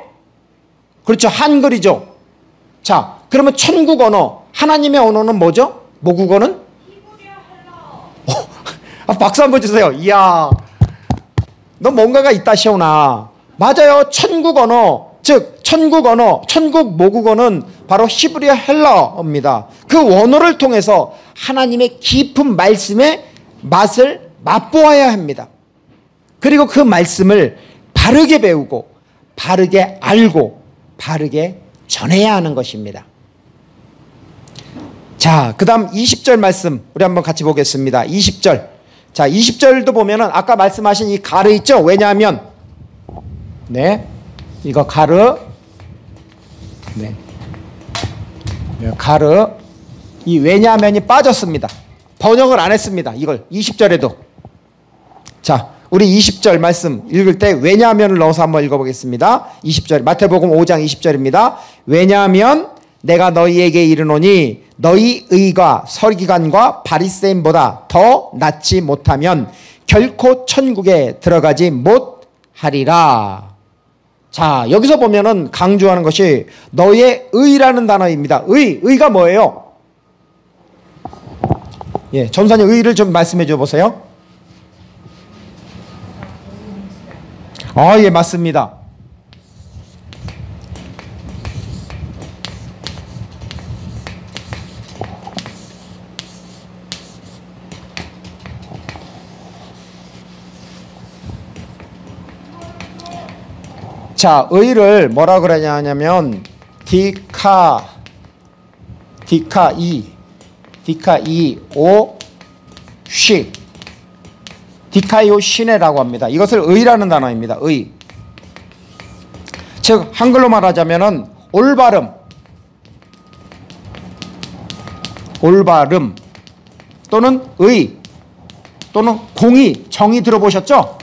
그렇죠, 한글이죠. 자, 그러면 천국 언어, 하나님의 언어는 뭐죠? 모국어는? 박수 한번 주세요. 이야, 너 뭔가가 있다, 시온아. 맞아요. 천국 언어, 즉 천국 언어, 천국 모국어는 바로 히브리어 헬라어입니다. 그 원어를 통해서 하나님의 깊은 말씀의 맛을 맛보아야 합니다. 그리고 그 말씀을 바르게 배우고 바르게 알고 바르게 전해야 하는 것입니다. 자, 그 다음 20절 말씀 우리 한번 같이 보겠습니다. 20절. 자, 20절도 보면은 아까 말씀하신 이 가르 있죠? 왜냐하면 네, 이거 가르, 네, 가르, 이 왜냐하면이 빠졌습니다. 번역을 안 했습니다. 이걸 20절에도. 자, 우리 20절 말씀 읽을 때 왜냐하면을 넣어서 한번 읽어보겠습니다. 20절, 마태복음 5장 20절입니다. 왜냐하면 내가 너희에게 이르노니 너희 의가 서기관과 바리새인보다 더 낫지 못하면 결코 천국에 들어가지 못하리라. 자, 여기서 보면은 강조하는 것이 너의 의라는 단어입니다. 의가 뭐예요? 예, 전사님 의를 좀 말씀해 줘 보세요. 예, 맞습니다. 자, 의를 뭐라 그러냐면 디카이오시네라고 합니다. 이것을 의라는 단어입니다. 의. 즉 한글로 말하자면은 올바름 또는 의 또는 공의, 정의 들어보셨죠?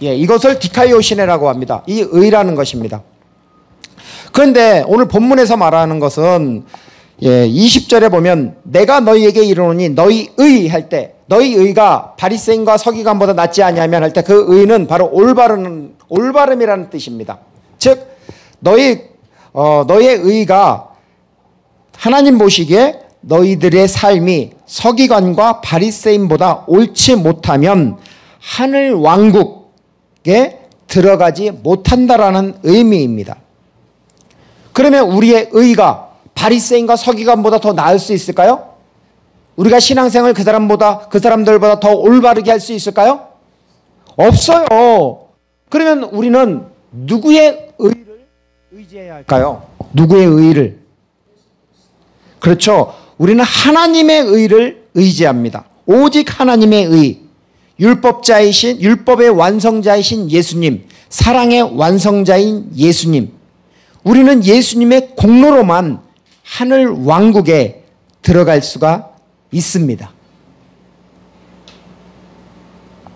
예, 이것을 디카이오시네라고 합니다. 이 의라는 것입니다. 그런데 오늘 본문에서 말하는 것은 20절에 보면 내가 너희에게 이르노니 너희 의 할 때 너희 의가 바리새인과 서기관보다 낫지 아니하면 할 때 그 의는 바로 올바름이라는 뜻입니다. 즉 너희의 의가 하나님 보시기에 너희들의 삶이 서기관과 바리새인보다 옳지 못하면 하늘 왕국에 들어가지 못한다라는 의미입니다. 그러면 우리의 의가 바리새인과 서기관보다 더 나을 수 있을까요? 우리가 신앙생활 그 사람들보다 더 올바르게 할 수 있을까요? 없어요. 그러면 우리는 누구의 의를 의지해야 할까요? 누구의 의를? 그렇죠. 우리는 하나님의 의를 의지합니다. 오직 하나님의 의. 율법의 완성자이신 예수님, 사랑의 완성자인 예수님. 우리는 예수님의 공로로만 하늘 왕국에 들어갈 수가 있습니다.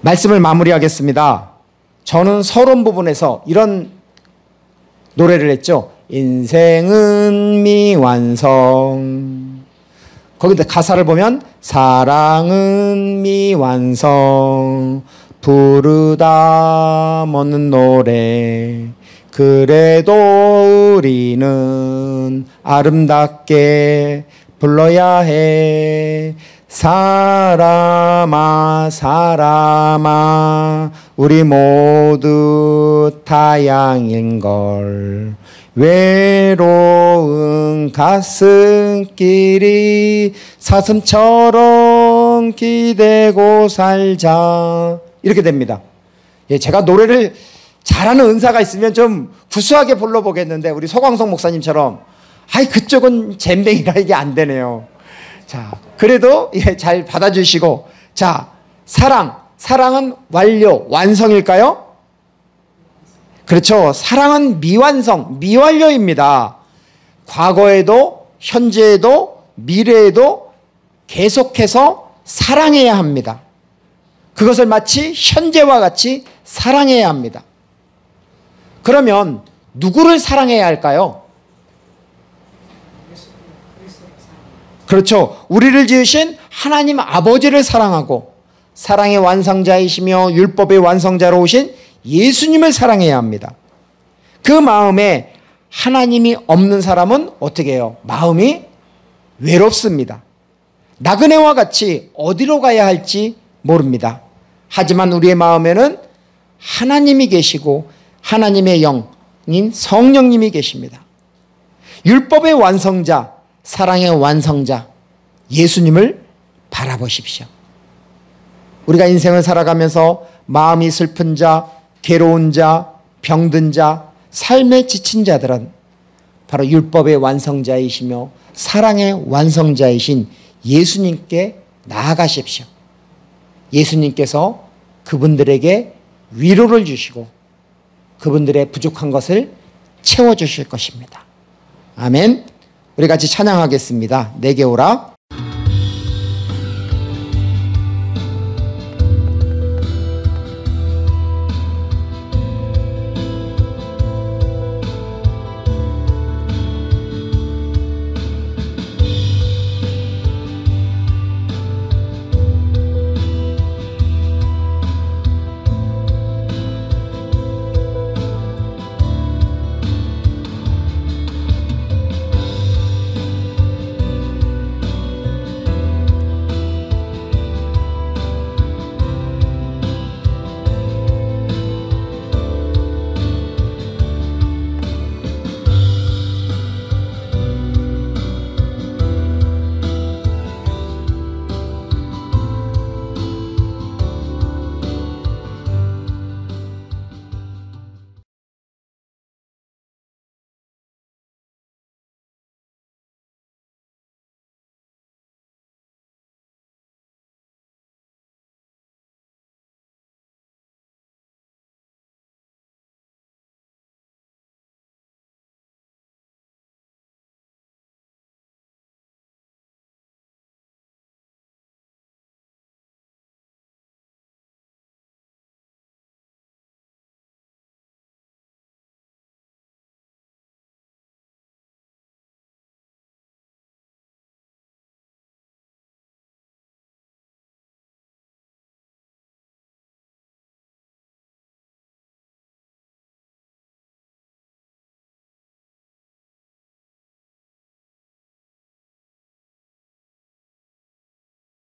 말씀을 마무리하겠습니다. 저는 서론 부분에서 이런 노래를 했죠. 인생은 미완성 거기다 가사를 보면 사랑은 미완성 부르다 묻는 노래 그래도 우리는 아름답게 불러야 해 사람아 사람아 우리 모두 타양인걸 외로운 가슴길이 사슴처럼 기대고 살자 이렇게 됩니다. 예, 제가 노래를 잘하는 은사가 있으면 좀 구수하게 불러보겠는데 우리 소광석 목사님처럼 아이 그쪽은 잼뱅이라 이게 안 되네요. 자, 그래도 예, 잘 받아주시고 자, 사랑은 완료, 완성일까요? 그렇죠. 사랑은 미완성, 미완료입니다. 과거에도 현재에도 미래에도 계속해서 사랑해야 합니다. 그것을 마치 현재와 같이 사랑해야 합니다. 그러면 누구를 사랑해야 할까요? 그렇죠. 우리를 지으신 하나님 아버지를 사랑하고 사랑의 완성자이시며 율법의 완성자로 오신 예수님을 사랑해야 합니다. 그 마음에 하나님이 없는 사람은 어떻게 해요? 마음이 외롭습니다. 나그네와 같이 어디로 가야 할지 모릅니다. 하지만 우리의 마음에는 하나님이 계시고 하나님의 영인 성령님이 계십니다. 율법의 완성자, 사랑의 완성자 예수님을 바라보십시오. 우리가 인생을 살아가면서 마음이 슬픈 자, 괴로운 자, 병든 자, 삶에 지친 자들은 바로 율법의 완성자이시며 사랑의 완성자이신 예수님께 나아가십시오. 예수님께서 그분들에게 위로를 주시고 그분들의 부족한 것을 채워주실 것입니다. 아멘. 우리 같이 찬양하겠습니다. 내게 오라.